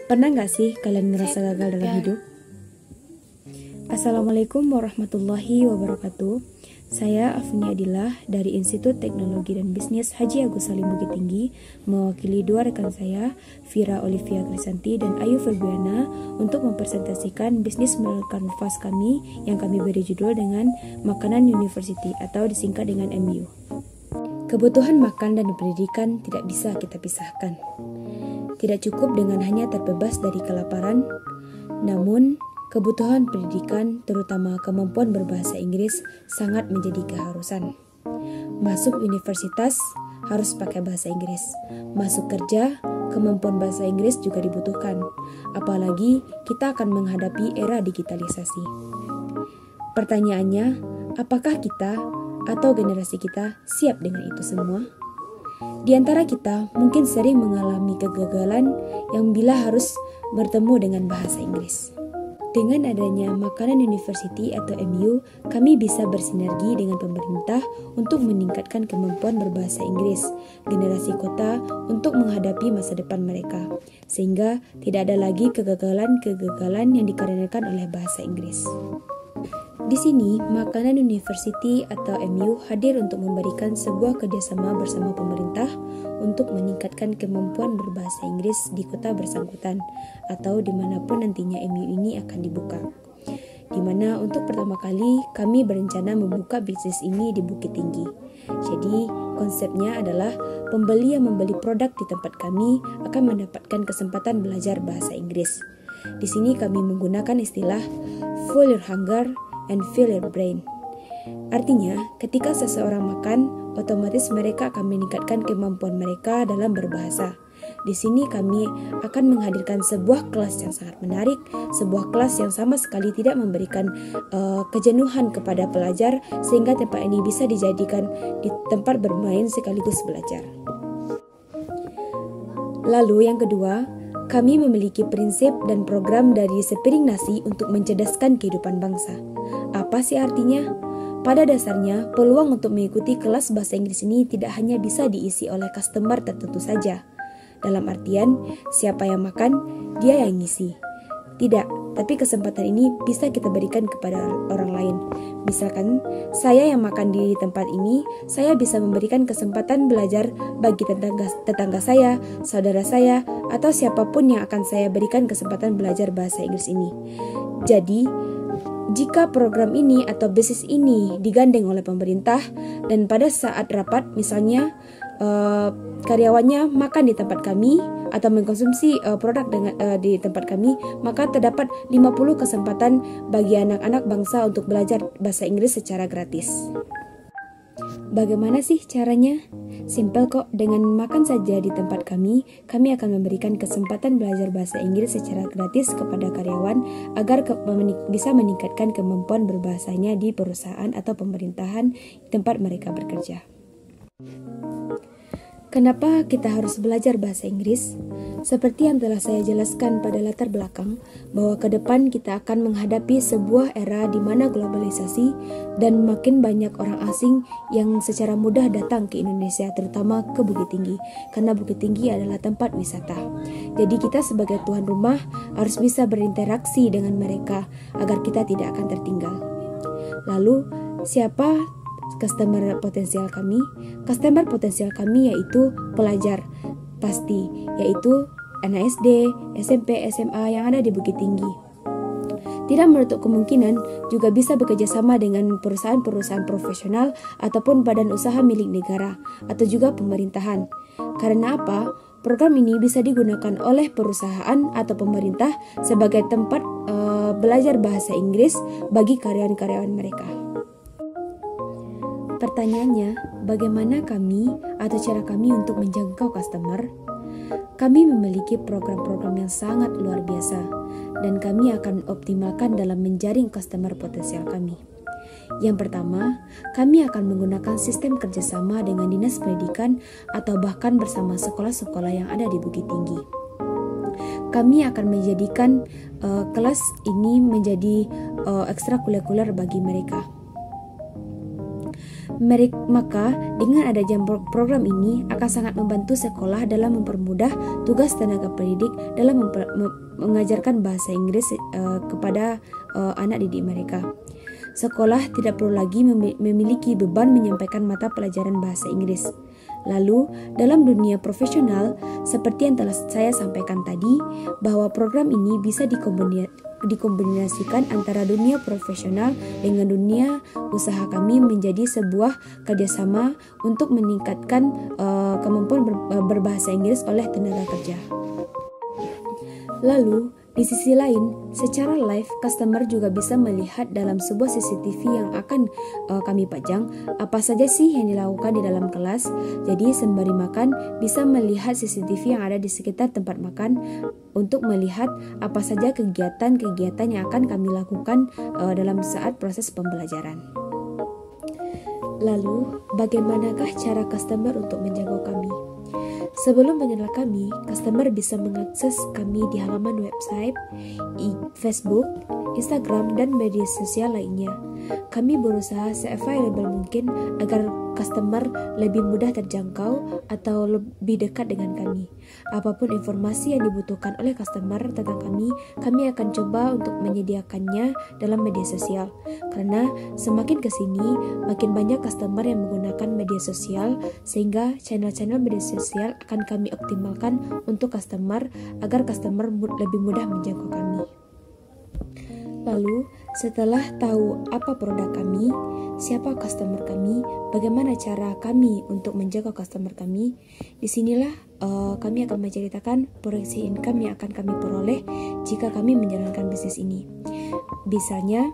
Pernah nggak sih kalian ngerasa gagal dalam hidup? Assalamualaikum warahmatullahi wabarakatuh. Saya Afni Adillah dari Institut Teknologi dan Bisnis Haji Agus Salim Bukit Tinggi, mewakili dua rekan saya, Vira Olivia Krisanti dan Ayu Febriana, untuk mempresentasikan bisnis melalui kanvas kami yang kami beri judul dengan Makanan University atau disingkat dengan MU. Kebutuhan makan dan pendidikan tidak bisa kita pisahkan. Tidak cukup dengan hanya terbebas dari kelaparan, namun kebutuhan pendidikan, terutama kemampuan berbahasa Inggris, sangat menjadi keharusan. Masuk universitas harus pakai bahasa Inggris. Masuk kerja, kemampuan bahasa Inggris juga dibutuhkan. Apalagi kita akan menghadapi era digitalisasi. Pertanyaannya, apakah kita atau generasi kita siap dengan itu semua? Di antara kita mungkin sering mengalami kegagalan yang bila harus bertemu dengan bahasa Inggris. Dengan adanya Makanan University atau MU, kami bisa bersinergi dengan pemerintah untuk meningkatkan kemampuan berbahasa Inggris generasi kota untuk menghadapi masa depan mereka, sehingga tidak ada lagi kegagalan-kegagalan yang dikarenakan oleh bahasa Inggris. Di sini, Makanan University atau MU hadir untuk memberikan sebuah kerjasama bersama pemerintah untuk meningkatkan kemampuan berbahasa Inggris di kota bersangkutan atau dimanapun nantinya MU ini akan dibuka. Di mana untuk pertama kali kami berencana membuka bisnis ini di Bukit Tinggi. Jadi konsepnya adalah pembeli yang membeli produk di tempat kami akan mendapatkan kesempatan belajar bahasa Inggris. Di sini kami menggunakan istilah full your hunger and fill your brain. Artinya, ketika seseorang makan, otomatis mereka akan meningkatkan kemampuan mereka dalam berbahasa. Di sini kami akan menghadirkan sebuah kelas yang sangat menarik, sebuah kelas yang sama sekali tidak memberikan kejenuhan kepada pelajar, sehingga tempat ini bisa dijadikan di tempat bermain sekaligus belajar. Lalu yang kedua, kami memiliki prinsip dan program dari sepiring nasi untuk mencerdaskan kehidupan bangsa. Apa sih artinya? Pada dasarnya, peluang untuk mengikuti kelas bahasa Inggris ini tidak hanya bisa diisi oleh customer tertentu saja. Dalam artian, siapa yang makan, dia yang ngisi. Tidak, tapi kesempatan ini bisa kita berikan kepada orang lain. Misalkan, saya yang makan di tempat ini, saya bisa memberikan kesempatan belajar bagi tetangga saya, saudara saya, atau siapapun yang akan saya berikan kesempatan belajar bahasa Inggris ini. Jadi, jika program ini atau bisnis ini digandeng oleh pemerintah dan pada saat rapat misalnya karyawannya makan di tempat kami atau mengkonsumsi produk di tempat kami, maka terdapat 50 kesempatan bagi anak-anak bangsa untuk belajar bahasa Inggris secara gratis. Bagaimana sih caranya? Simpel kok, dengan makan saja di tempat kami akan memberikan kesempatan belajar bahasa Inggris secara gratis kepada karyawan agar bisa meningkatkan kemampuan berbahasanya di perusahaan atau pemerintahan di tempat mereka bekerja. Kenapa kita harus belajar bahasa Inggris? Seperti yang telah saya jelaskan pada latar belakang, bahwa ke depan kita akan menghadapi sebuah era di mana globalisasi dan makin banyak orang asing yang secara mudah datang ke Indonesia, terutama ke Bukit Tinggi, karena Bukit Tinggi adalah tempat wisata. Jadi kita sebagai tuan rumah harus bisa berinteraksi dengan mereka agar kita tidak akan tertinggal. Lalu, siapa customer potensial kami? Customer potensial kami yaitu pelajar, pasti, yaitu anak SD, SMP, SMA yang ada di Bukit Tinggi. Tidak menutup kemungkinan juga bisa bekerja sama dengan perusahaan-perusahaan profesional ataupun badan usaha milik negara atau juga pemerintahan. Karena apa? Program ini bisa digunakan oleh perusahaan atau pemerintah sebagai tempat belajar bahasa Inggris bagi karyawan-karyawan mereka. Pertanyaannya, bagaimana kami atau cara kami untuk menjangkau customer? Kami memiliki program-program yang sangat luar biasa dan kami akan optimalkan dalam menjaring customer potensial kami. Yang pertama, kami akan menggunakan sistem kerjasama dengan Dinas Pendidikan atau bahkan bersama sekolah-sekolah yang ada di Bukit Tinggi. Kami akan menjadikan kelas ini menjadi ekstrakurikuler bagi mereka. Maka dengan adanya program ini akan sangat membantu sekolah dalam mempermudah tugas tenaga pendidik dalam mengajarkan bahasa Inggris kepada anak didik mereka. Sekolah tidak perlu lagi memiliki beban menyampaikan mata pelajaran bahasa Inggris. Lalu, dalam dunia profesional, seperti yang telah saya sampaikan tadi, bahwa program ini bisa dikombinasikan antara dunia profesional dengan dunia usaha kami menjadi sebuah kerjasama untuk meningkatkan kemampuan berbahasa Inggris oleh tenaga kerja. Lalu, di sisi lain, secara live, customer juga bisa melihat dalam sebuah CCTV yang akan kami pajang apa saja sih yang dilakukan di dalam kelas. Jadi sembari makan, bisa melihat CCTV yang ada di sekitar tempat makan untuk melihat apa saja kegiatan-kegiatan yang akan kami lakukan dalam saat proses pembelajaran. Lalu, bagaimanakah cara customer untuk menjangkau kami? Sebelum mengenal kami, customer bisa mengakses kami di halaman website, Facebook, Instagram, dan media sosial lainnya. Kami berusaha se-available mungkin agar customer lebih mudah terjangkau atau lebih dekat dengan kami. Apapun informasi yang dibutuhkan oleh customer tentang kami akan coba untuk menyediakannya dalam media sosial. Karena semakin kesini, makin banyak customer yang menggunakan media sosial, sehingga channel-channel media sosial akan kami optimalkan untuk customer agar customer lebih mudah menjangkau kami. Lalu, setelah tahu apa produk kami, siapa customer kami, bagaimana cara kami untuk menjaga customer kami, disinilah kami akan menceritakan proyeksi income yang akan kami peroleh jika kami menjalankan bisnis ini. Misalnya,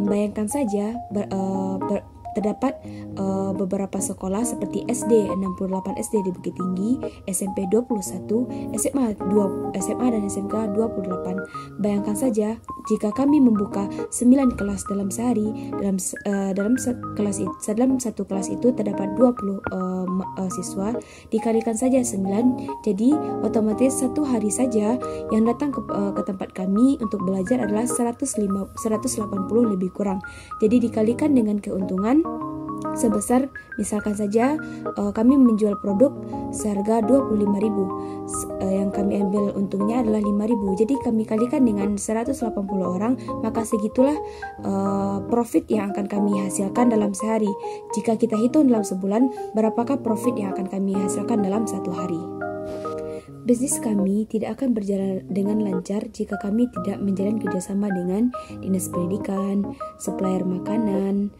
bayangkan saja terdapat beberapa sekolah seperti SD 68 SD di Bukit Tinggi, SMP 21, SMA dan SMK 28. Bayangkan saja jika kami membuka 9 kelas dalam sehari, dalam satu kelas itu terdapat 20 siswa, dikalikan saja 9, jadi otomatis satu hari saja yang datang ke tempat kami untuk belajar adalah 180 lebih kurang. Jadi dikalikan dengan keuntungan sebesar, misalkan saja kami menjual produk seharga 25.000, yang kami ambil untungnya adalah 5.000. Jadi kami kalikan dengan 180 orang, maka segitulah profit yang akan kami hasilkan dalam sehari. Jika kita hitung dalam sebulan, berapakah profit yang akan kami hasilkan dalam satu hari? Bisnis kami tidak akan berjalan dengan lancar jika kami tidak menjalin kerjasama dengan dinas pendidikan, supplier makanan,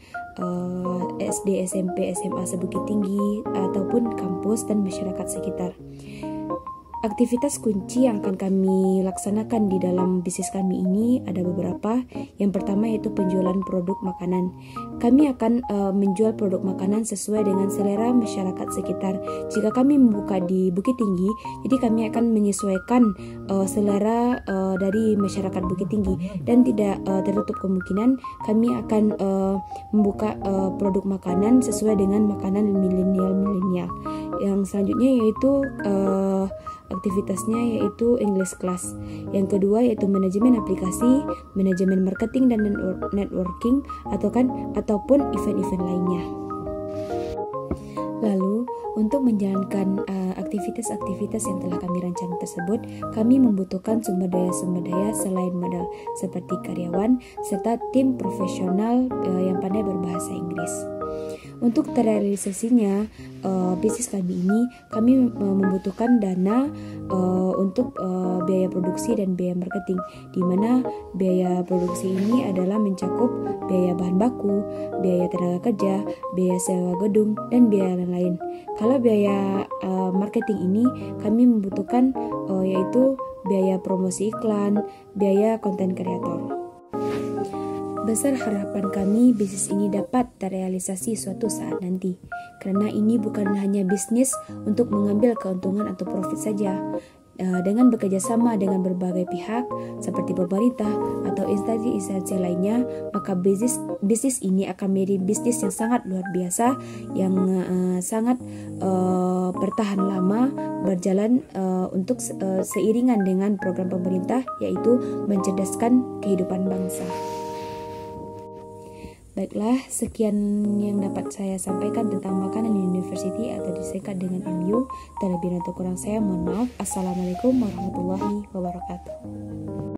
SD, SMP, SMA sebukit tinggi, ataupun kampus dan masyarakat sekitar. Aktivitas kunci yang akan kami laksanakan di dalam bisnis kami ini ada beberapa. Yang pertama yaitu penjualan produk makanan. Kami akan menjual produk makanan sesuai dengan selera masyarakat sekitar. Jika kami membuka di Bukit Tinggi, jadi kami akan menyesuaikan selera dari masyarakat Bukit Tinggi, dan tidak tertutup kemungkinan kami akan membuka produk makanan sesuai dengan makanan milenial. Yang selanjutnya yaitu aktivitasnya yaitu English class. Yang kedua yaitu manajemen aplikasi, manajemen marketing dan networking ataupun event-event lainnya. Lalu, untuk menjalankan aktivitas-aktivitas yang telah kami rancang tersebut, kami membutuhkan sumber daya selain modal seperti karyawan serta tim profesional yang pandai berbahasa Inggris. Untuk terrealisasinya bisnis kami ini, kami membutuhkan dana untuk biaya produksi dan biaya marketing, di mana biaya produksi ini adalah mencakup biaya bahan baku, biaya tenaga kerja, biaya sewa gedung, dan biaya lain-lain. Kalau biaya marketing ini kami membutuhkan yaitu biaya promosi iklan, biaya konten kreator. Besar harapan kami bisnis ini dapat terrealisasi suatu saat nanti, karena ini bukan hanya bisnis untuk mengambil keuntungan atau profit saja. Dengan bekerja sama dengan berbagai pihak seperti pemerintah atau instansi-instansi lainnya, maka bisnis ini akan menjadi bisnis yang sangat luar biasa, yang sangat bertahan lama, berjalan untuk seiringan dengan program pemerintah, yaitu mencerdaskan kehidupan bangsa. Baiklah, sekian yang dapat saya sampaikan tentang Makanan University atau disingkat dengan MU. Terlebih dan kurang saya mohon maaf. Assalamualaikum warahmatullahi wabarakatuh.